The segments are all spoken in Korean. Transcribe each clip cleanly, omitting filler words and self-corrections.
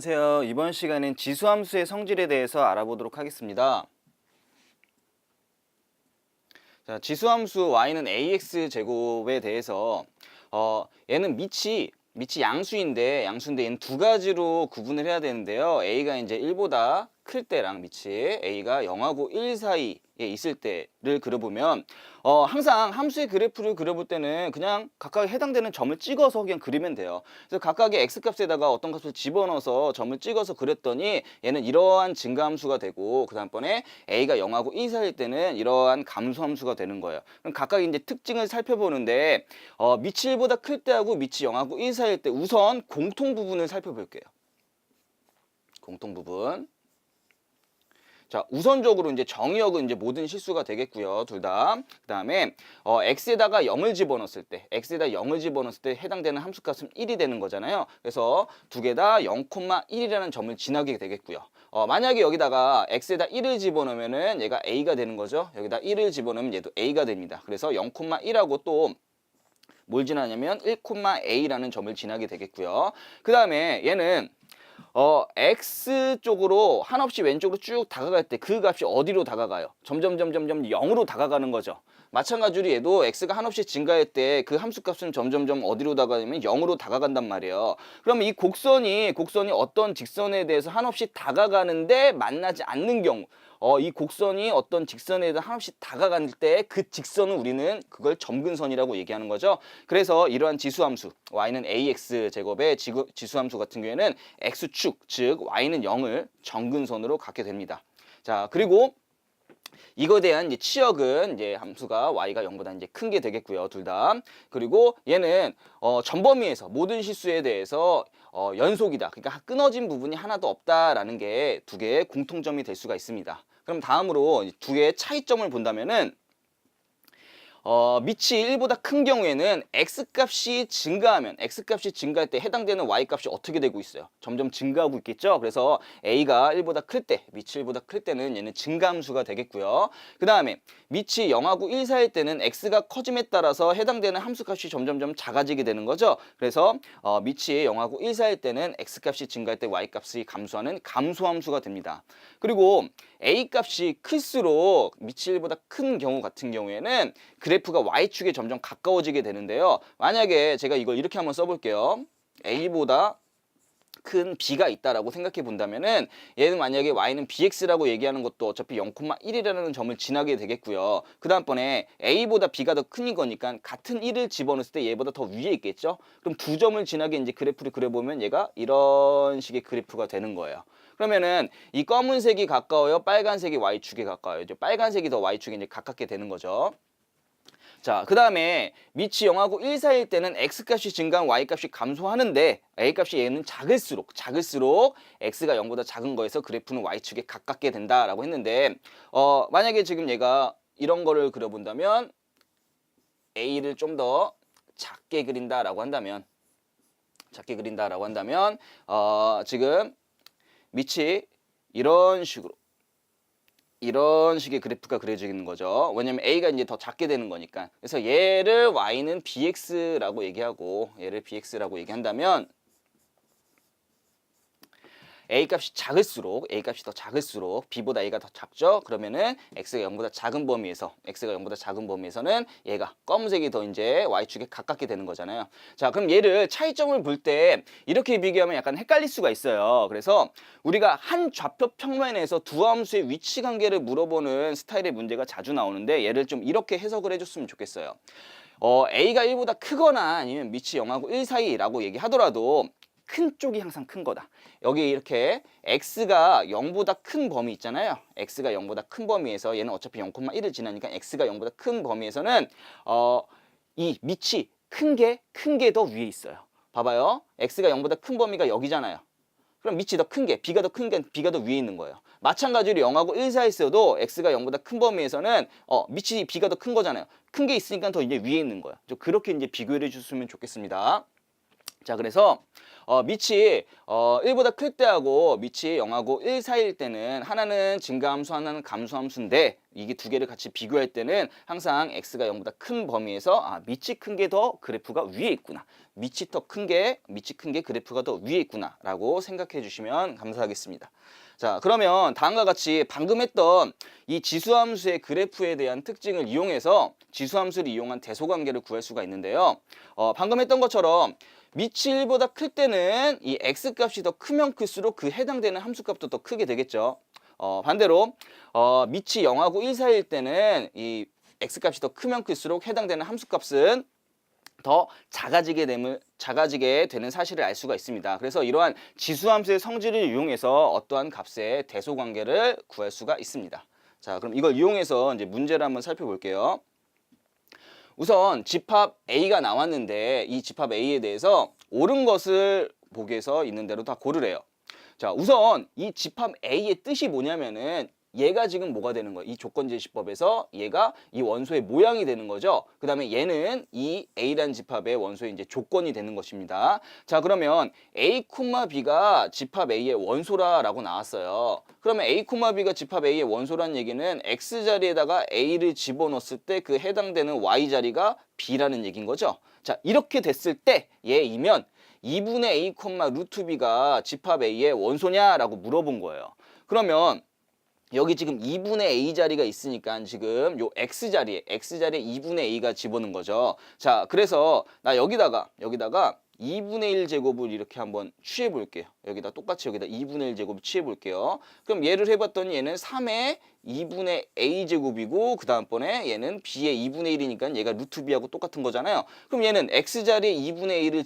안녕하세요. 이번 시간엔 지수함수의 성질에 대해서 알아보도록 하겠습니다. 자, 지수함수 y는 ax 제곱에 대해서 얘는 밑이 양수인데 얘는 두 가지로 구분을 해야 되는데요. a가 이제 1보다 클 때랑 밑이 a가 0하고 1 사이에 있을 때를 그려보면 항상 함수의 그래프를 그려볼 때는 그냥 각각 해당되는 점을 찍어서 그냥 그리면 돼요. 그래서 각각의 x값에다가 어떤 값을 집어넣어서 점을 찍어서 그렸더니 얘는 이러한 증가함수가 되고 그 다음번에 a가 0하고 1 사이일 때는 이러한 감소함수가 되는 거예요. 그럼 각각 이제 특징을 살펴보는데 밑이 1보다 클 때하고 밑이 0하고 1 사이일 때 우선 공통 부분을 살펴볼게요. 공통 부분. 자, 우선적으로 이제 정의역은 이제 모든 실수가 되겠고요. 둘 다. 그다음에 x에다가 0을 집어넣었을 때 해당되는 함수값은 1이 되는 거잖아요. 그래서 두 개 다 0,1이라는 점을 지나게 되겠고요. 만약에 여기다가 x에다 1을 집어넣으면은 얘가 a가 되는 거죠. 여기다 1을 집어넣으면 얘도 a가 됩니다. 그래서 0,1하고 또 뭘 지나냐면 1,a라는 점을 지나게 되겠고요. 그다음에 얘는 x 쪽으로 한없이 왼쪽으로 쭉 다가갈 때 그 값이 어디로 다가가요? 점점 0으로 다가가는 거죠. 마찬가지로 얘도 x가 한없이 증가할 때 그 함수 값은 점점 어디로 다가가냐면 0으로 다가간단 말이에요. 그러면 이 곡선이 어떤 직선에 대해서 한없이 다가가는데 만나지 않는 경우 이 곡선이 어떤 직선에 대해서 한없이 다가갈 때 그 직선은 우리는 그걸 점근선이라고 얘기하는 거죠. 그래서 이러한 지수함수 y는 ax 제곱의 지수함수 같은 경우에는 x축 즉 y는 0을 점근선으로 갖게 됩니다. 자, 그리고 이거에 대한 이제 치역은 이제 함수가 y가 0보다 이제 큰 게 되겠고요. 둘 다. 그리고 얘는 전범위에서 모든 실수에 대해서 연속이다. 그러니까 끊어진 부분이 하나도 없다라는 게 두 개의 공통점이 될 수가 있습니다. 그럼 다음으로 두 개의 차이점을 본다면은 밑이 1보다 큰 경우에는 x값이 증가할 때 해당되는 y값이 어떻게 되고 있어요? 점점 증가하고 있겠죠? 그래서 a가 1보다 클 때, 밑이 1보다 클 때는 얘는 증가함수가 되겠고요. 그 다음에 밑이 0하고 1 사이일 때는 x가 커짐에 따라서 해당되는 함수값이 점점 작아지게 되는 거죠. 그래서 밑이 0하고 1 사이일 때는 x값이 증가할 때 y값이 감소하는 감소함수가 됩니다. 그리고 a값이 클수록 밑이 1보다 큰 경우 같은 경우에는 그래프가 y축에 점점 가까워지게 되는데요. 만약에 제가 이걸 이렇게 한번 써볼게요. a보다 큰 b가 있다라고 생각해 본다면은 얘는 만약에 y는 bx라고 얘기하는 것도 어차피 0,1이라는 점을 지나게 되겠고요. 그 다음번에 a보다 b가 더 큰 거니까 같은 1을 집어넣었을 때 얘보다 더 위에 있겠죠. 그럼 두 점을 지나게 이제 그래프를 그려보면 얘가 이런 식의 그래프가 되는 거예요. 그러면은 이 검은색이 가까워요, 빨간색이 y축에 가까워요. 이제 빨간색이 더 y축에 이제 가깝게 되는 거죠. 자, 그 다음에 밑이 0하고 1 사이일 때는 x값이 증가하면 y값이 감소하는데 a값이 얘는 작을수록 x가 0보다 작은 거에서 그래프는 y축에 가깝게 된다라고 했는데 만약에 지금 얘가 이런 거를 그려본다면 a를 좀 더 작게 그린다라고 한다면 지금 밑이 이런 식의 그래프가 그려지는 거죠. 왜냐면 a가 이제 더 작게 되는 거니까. 그래서 얘를 y는 bx라고 얘기한다면 a값이 더 작을수록 b보다 a가 더 작죠. 그러면은 x가 0보다 작은 범위에서는 얘가 검은색이 더 이제 y축에 가깝게 되는 거잖아요. 자, 그럼 얘를 차이점을 볼 때 이렇게 비교하면 약간 헷갈릴 수가 있어요. 그래서 우리가 한 좌표 평면에서 두 함수의 위치 관계를 물어보는 스타일의 문제가 자주 나오는데 얘를 좀 이렇게 해석을 해줬으면 좋겠어요. a가 1보다 크거나 아니면 밑이 0하고 1 사이라고 얘기하더라도 큰 쪽이 항상 큰 거다. 여기 이렇게 x가 0보다 큰 범위 있잖아요. x가 0보다 큰 범위에서 얘는 어차피 0,1을 지나니까 x가 0보다 큰 범위에서는 이 밑이 큰 게 더 위에 있어요. 봐봐요. x가 0보다 큰 범위가 여기잖아요. 그럼 밑이 더 큰 게, b가 더 위에 있는 거예요. 마찬가지로 0하고 1 사이에 있어도 x가 0보다 큰 범위에서는 밑이 b가 더 큰 거잖아요. 큰 게 있으니까 더 이제 위에 있는 거예요. 그렇게 이제 비교를 해줬으면 좋겠습니다. 자, 그래서 밑이 1보다 클 때하고 밑이 0하고 1 사이일 때는 하나는 증가함수 하나는 감소함수인데 이게 두 개를 같이 비교할 때는 항상 x가 0보다 큰 범위에서 밑이 큰 게 더 그래프가 위에 있구나. 밑이 큰 게 그래프가 더 위에 있구나 라고 생각해 주시면 감사하겠습니다. 자, 그러면 다음과 같이 방금 했던 이 지수함수의 그래프에 대한 특징을 이용해서 지수함수를 이용한 대소관계를 구할 수가 있는데요. 방금 했던 것처럼 밑이 1보다 클 때는 이 x값이 더 크면 클수록 그 해당되는 함수값도 더 크게 되겠죠. 반대로 밑이 0하고 1 사이일 때는 이 x값이 더 크면 클수록 해당되는 함수값은 더 작아지게 되는 사실을 알 수가 있습니다. 그래서 이러한 지수함수의 성질을 이용해서 어떠한 값의 대소관계를 구할 수가 있습니다. 자, 그럼 이걸 이용해서 이제 문제를 한번 살펴볼게요. 우선 집합 A가 나왔는데 이 집합 A에 대해서 옳은 것을 보기 위해서 있는 대로 다 고르래요. 자, 우선 이 집합 A의 뜻이 뭐냐면은 얘가 지금 뭐가 되는 거예요? 이 조건제시법에서 얘가 이 원소의 모양이 되는 거죠. 그 다음에 얘는 이 A라는 집합의 원소의 이제 조건이 되는 것입니다. 자, 그러면 A, B가 집합 A의 원소라라고 나왔어요. 그러면 A, B가 집합 A의 원소라는 얘기는 X 자리에다가 A를 집어넣었을 때 그 해당되는 Y 자리가 B라는 얘기인 거죠. 자, 이렇게 됐을 때 얘이면 2분의 A, 루트 B가 집합 A의 원소냐라고 물어본 거예요. 그러면 여기 지금 2분의 A 자리가 있으니까 지금 요 X자리에 2분의 A가 집어넣은 거죠. 자, 그래서 나 여기다가 2분의 1 제곱을 이렇게 한번 취해 볼게요. 여기다 똑같이 여기다 2분의 1 제곱을 취해 볼게요. 그럼 얘를 해봤더니 얘는 3의 2분의 A 제곱이고 그 다음번에 얘는 B의 2분의 1이니까 얘가 루트 B하고 똑같은 거잖아요. 그럼 얘는 X자리에 2분의 1을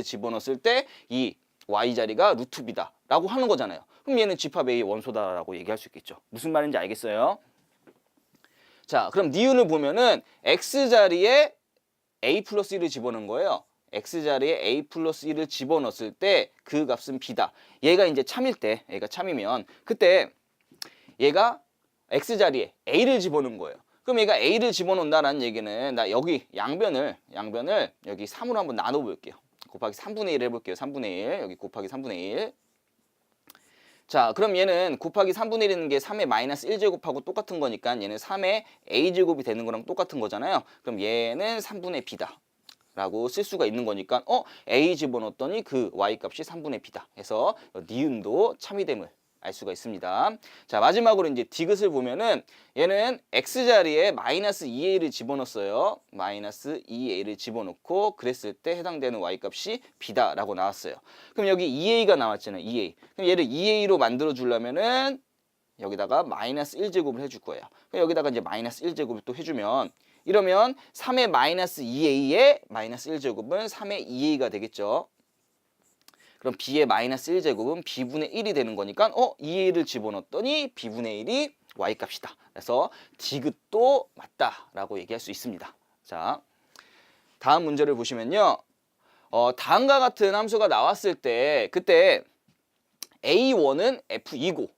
집어넣었을 때 이 Y자리가 루트 B다 라고 하는 거잖아요. 그럼 얘는 집합 A의 원소다라고 얘기할 수 있겠죠. 무슨 말인지 알겠어요? 자, 그럼 니은을 보면은 X자리에 A 플러스 1을 집어넣은 거예요. X자리에 A 플러스 1을 집어넣었을 때 그 값은 B다. 얘가 이제 참일 때, 얘가 참이면 그때 얘가 X자리에 A를 집어넣은 거예요. 그럼 얘가 A를 집어넣는다는 얘기는 나 여기 양변을 여기 3으로 한번 나눠볼게요. 곱하기 3분의 1 해볼게요. 3분의 1 여기 곱하기 3분의 1. 자, 그럼 얘는 곱하기 3분의 1이라는 게 3의 마이너스 1제곱하고 똑같은 거니까 얘는 3의 a제곱이 되는 거랑 똑같은 거잖아요. 그럼 얘는 3분의 b다 라고 쓸 수가 있는 거니까 a 집어넣었더니 그 y 값이 3분의 b다 해서 니은도 참이됨을 알 수가 있습니다. 자, 마지막으로 이제 디귿을 보면은 얘는 x자리에 마이너스 2a를 집어넣었어요. 마이너스 2a를 집어넣고 그랬을 때 해당되는 y값이 b다라고 나왔어요. 그럼 여기 2a가 나왔잖아요. 2a. 그럼 얘를 2a로 만들어 주려면은 여기다가 마이너스 1제곱을 해줄 거예요. 그럼 여기다가 이제 마이너스 1제곱을 또 해주면 이러면 3의 마이너스 2a의 마이너스 1제곱은 3의 2a가 되겠죠. 그럼 b의 마이너스 1제곱은 b분의 1이 되는 거니까 2a를 집어넣었더니 b분의 1이 y값이다. 그래서 디귿도 맞다라고 얘기할 수 있습니다. 자, 다음 문제를 보시면요. 다음과 같은 함수가 나왔을 때 그때 a1은 f2고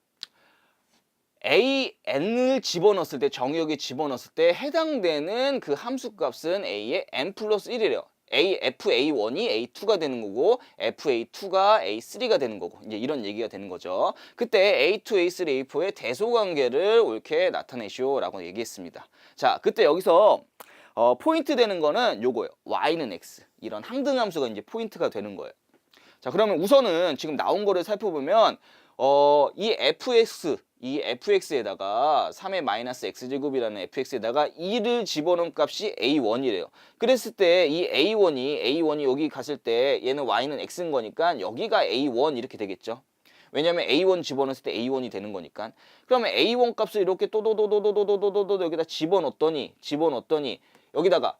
an을 집어넣었을 때 정의역에 집어넣었을 때 해당되는 그 함수값은 a의 n 플러스 1이래요. FA1이 A2가 되는 거고 FA2가 A3가 되는 거고 이제 이런 얘기가 되는 거죠. 그때 A2, A3, A4의 대소관계를 옳게 나타내시오라고 얘기했습니다. 자, 그때 여기서 포인트 되는 거는 요거예요. Y는 X. 이런 항등함수가 이제 포인트가 되는 거예요. 자, 그러면 우선은 지금 나온 거를 살펴보면 이 fx에다가 3의 마이너스 x제곱이라는 fx에다가 2를 집어넣은 값이 a1이래요. 그랬을 때 이 a1이 여기 갔을 때 얘는 y는 x인 거니까 여기가 a1 이렇게 되겠죠. 왜냐면 a1 집어넣었을 때 a1이 되는 거니까. 그러면 a1 값을 이렇게 또도도도도도도도도 여기다 집어넣었더니 여기다가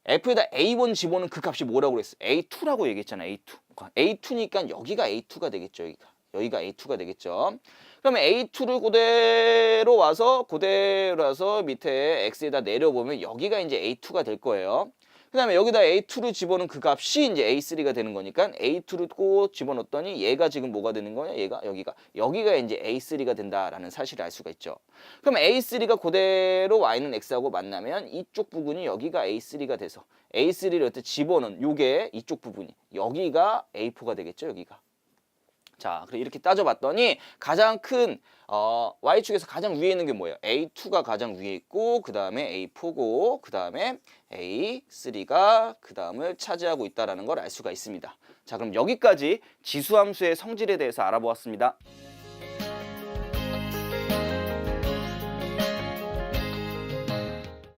f에다 a1 집어넣은 그 값이 뭐라고 그랬어? a2라고 얘기했잖아. a2니까 여기가 a2가 되겠죠. 여기가 a2가 되겠죠. 그러면 a2를 그대로 와서 밑에 x에다 내려보면 여기가 이제 a2가 될 거예요. 그다음에 여기다 A2를 집어넣은 그 값이 이제 A3가 되는 거니까 A2를 꼭 집어넣었더니 얘가 지금 뭐가 되는 거냐? 얘가 여기가 이제 A3가 된다라는 사실을 알 수가 있죠. 그럼 A3가 그대로 Y는 X하고 만나면 이쪽 부분이 여기가 A3가 돼서 A3를 어떻게 집어넣은 요게 이쪽 부분이 여기가 A4가 되겠죠, 여기가. 자, 그래 이렇게 따져봤더니 가장 큰 Y축에서 가장 위에 있는 게 뭐예요? A2가 가장 위에 있고 그 다음에 A4고 그 다음에 A3가 그 다음을 차지하고 있다는 걸 알 수가 있습니다. 자, 그럼 여기까지 지수함수의 성질에 대해서 알아보았습니다.